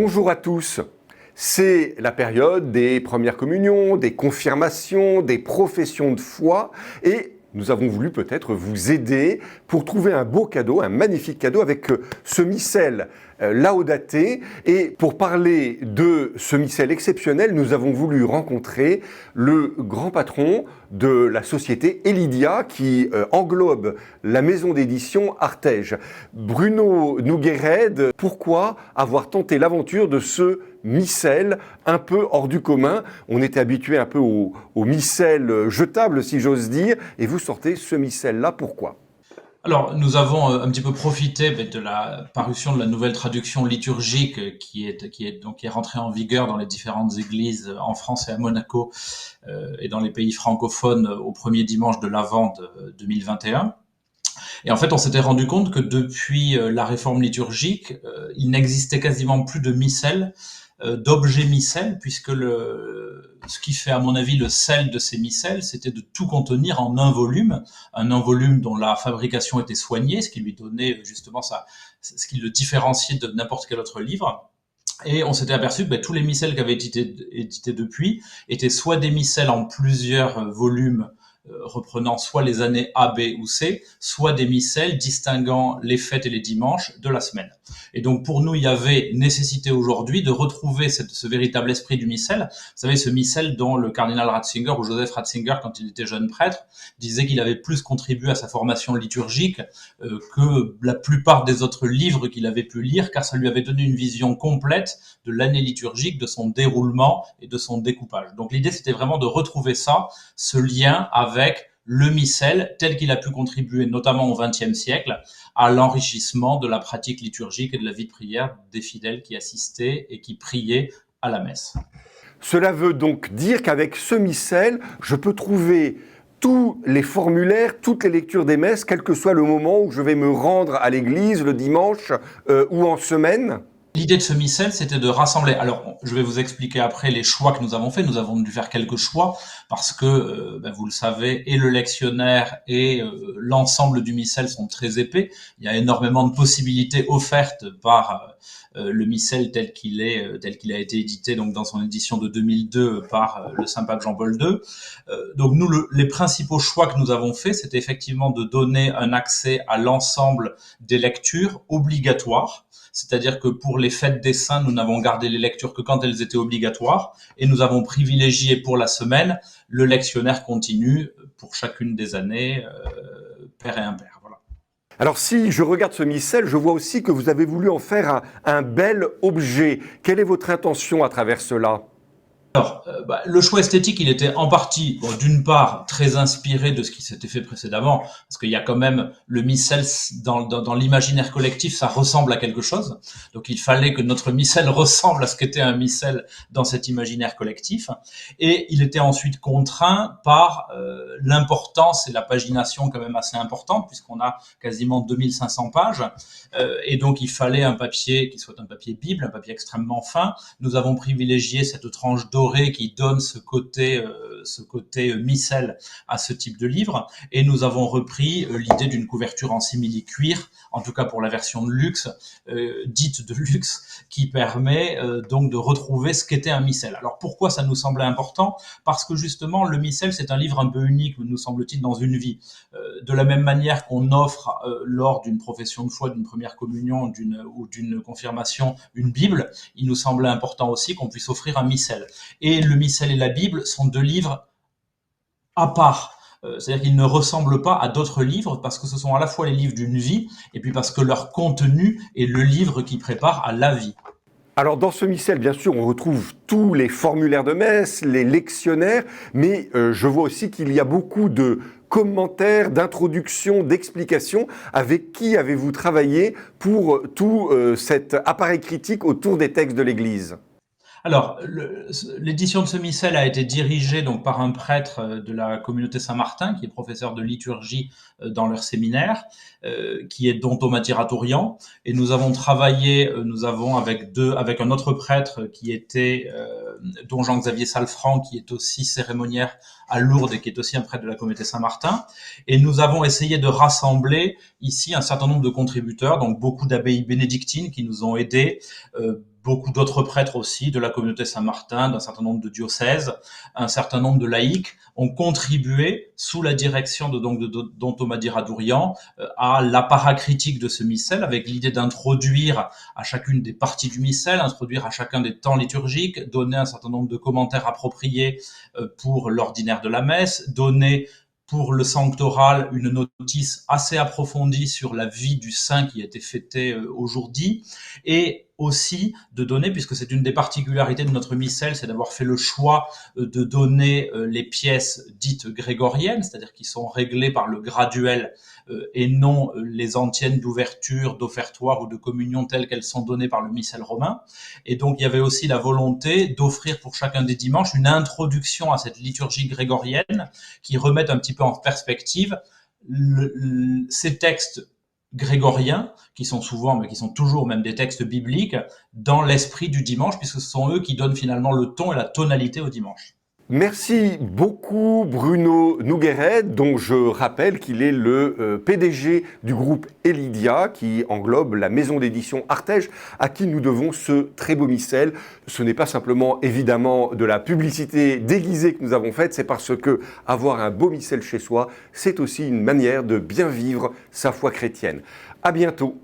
Bonjour à tous. C'est la période des premières communions, des confirmations, des professions de foi et nous avons voulu peut-être vous aider pour trouver un beau cadeau, un magnifique cadeau avec ce missel Laudate. Et pour parler de ce missel exceptionnel, nous avons voulu rencontrer le grand patron de la société Elidia qui englobe la maison d'édition Artege. Bruno Noguered, pourquoi avoir tenté l'aventure de ce missel un peu hors du commun? On était habitué un peu au missel jetable, si j'ose dire, et vous sortez ce missel-là, pourquoi? Alors, nous avons un petit peu profité de la parution de la nouvelle traduction liturgique qui est rentrée en vigueur dans les différentes églises en France et à Monaco et dans les pays francophones au premier dimanche de l'Avent de 2021. Et en fait, on s'était rendu compte que depuis la réforme liturgique, il n'existait quasiment plus de missel, d'objets missels, puisque ce qui fait à mon avis le sel de ces missels, c'était de tout contenir en un volume dont la fabrication était soignée, ce qui lui donnait justement ce qui le différenciait de n'importe quel autre livre. Et on s'était aperçu que tous les missels qui avaient été édités depuis étaient soit des missels en plusieurs volumes reprenant soit les années A, B ou C, soit des missels distinguant les fêtes et les dimanches de la semaine. Et donc pour nous, il y avait nécessité aujourd'hui de retrouver ce véritable esprit du missel. Vous savez, ce missel dont le cardinal Ratzinger ou Joseph Ratzinger, quand il était jeune prêtre, disait qu'il avait plus contribué à sa formation liturgique que la plupart des autres livres qu'il avait pu lire, car ça lui avait donné une vision complète de l'année liturgique, de son déroulement et de son découpage. Donc l'idée, c'était vraiment de retrouver ça, ce lien avec le missel tel qu'il a pu contribuer, notamment au XXe siècle, à l'enrichissement de la pratique liturgique et de la vie de prière des fidèles qui assistaient et qui priaient à la messe. Cela veut donc dire qu'avec ce missel, je peux trouver tous les formulaires, toutes les lectures des messes, quel que soit le moment où je vais me rendre à l'église, le dimanche ou en semaine? L'idée de ce missel, c'était de rassembler. Alors, je vais vous expliquer après les choix que nous avons faits. Nous avons dû faire quelques choix parce que, vous le savez, et le lectionnaire et l'ensemble du missel sont très épais. Il y a énormément de possibilités offertes par le missel tel qu'il a été édité donc dans son édition de 2002 par le Saint Pape Jean-Paul II. Donc nous, les principaux choix que nous avons faits, c'était effectivement de donner un accès à l'ensemble des lectures obligatoires. C'est-à-dire que pour les fêtes des saints, nous n'avons gardé les lectures que quand elles étaient obligatoires et nous avons privilégié pour la semaine le lectionnaire continu pour chacune des années, pair et impair. Voilà. Alors si je regarde ce missel, je vois aussi que vous avez voulu en faire un bel objet. Quelle est votre intention à travers cela ? Alors, le choix esthétique, il était en partie, d'une part, très inspiré de ce qui s'était fait précédemment, parce qu'il y a quand même le missel dans l'imaginaire collectif, ça ressemble à quelque chose. Donc, il fallait que notre missel ressemble à ce qu'était un missel dans cet imaginaire collectif. Et il était ensuite contraint par l'importance et la pagination quand même assez importante, puisqu'on a quasiment 2500 pages. Et donc, il fallait un papier qui soit un papier Bible, un papier extrêmement fin. Nous avons privilégié cette tranche dorée qui donne ce côté missel à ce type de livre, et nous avons repris l'idée d'une couverture en simili-cuir, en tout cas pour la version de luxe, dite de luxe, qui permet donc de retrouver ce qu'était un missel. Alors pourquoi ça nous semblait important? Parce que justement le missel, c'est un livre un peu unique, nous semble-t-il, dans une vie. De la même manière qu'on offre lors d'une profession de foi, d'une première communion ou d'une confirmation une Bible, il nous semblait important aussi qu'on puisse offrir un missel. Et le missel et la Bible sont deux livres à part. C'est-à-dire qu'ils ne ressemblent pas à d'autres livres parce que ce sont à la fois les livres d'une vie et puis parce que leur contenu est le livre qui prépare à la vie. Alors dans ce missel, bien sûr, on retrouve tous les formulaires de messe, les lectionnaires, mais je vois aussi qu'il y a beaucoup de commentaires, d'introductions, d'explications. Avec qui avez-vous travaillé pour tout cet appareil critique autour des textes de l'Église ? Alors, l'édition de ce missel a été dirigée donc par un prêtre de la communauté Saint-Martin, qui est professeur de liturgie dans leur séminaire, qui est Don Thomas Tiratorian. Et nous avons travaillé, avec un autre prêtre qui était Don Jean-Xavier Salfranc, qui est aussi cérémoniaire à Lourdes et qui est aussi un prêtre de la communauté Saint-Martin. Et nous avons essayé de rassembler ici un certain nombre de contributeurs, donc beaucoup d'abbayes bénédictines qui nous ont aidés, beaucoup d'autres prêtres aussi, de la communauté Saint-Martin, d'un certain nombre de diocèses, un certain nombre de laïcs ont contribué, sous la direction de Don Thomas d'Iradourian, à l'apparat critique de ce missel, avec l'idée d'introduire à chacune des parties du missel, introduire à chacun des temps liturgiques, donner un certain nombre de commentaires appropriés pour l'ordinaire de la messe, donner pour le sanctoral une notice assez approfondie sur la vie du saint qui a été fêté aujourd'hui, et aussi de donner, puisque c'est une des particularités de notre missel, c'est d'avoir fait le choix de donner les pièces dites grégoriennes, c'est-à-dire qui sont réglées par le graduel et non les antiennes d'ouverture, d'offertoire ou de communion telles qu'elles sont données par le missel romain. Et donc il y avait aussi la volonté d'offrir pour chacun des dimanches une introduction à cette liturgie grégorienne qui remette un petit peu en perspective ces textes grégoriens, qui sont souvent, mais qui sont toujours même des textes bibliques, dans l'esprit du dimanche, puisque ce sont eux qui donnent finalement le ton et la tonalité au dimanche. Merci beaucoup Bruno Nogueret, dont je rappelle qu'il est le PDG du groupe Elidia, qui englobe la maison d'édition Artege, à qui nous devons ce très beau missel. Ce n'est pas simplement évidemment de la publicité déguisée que nous avons faite, c'est parce que avoir un beau missel chez soi, c'est aussi une manière de bien vivre sa foi chrétienne. À bientôt.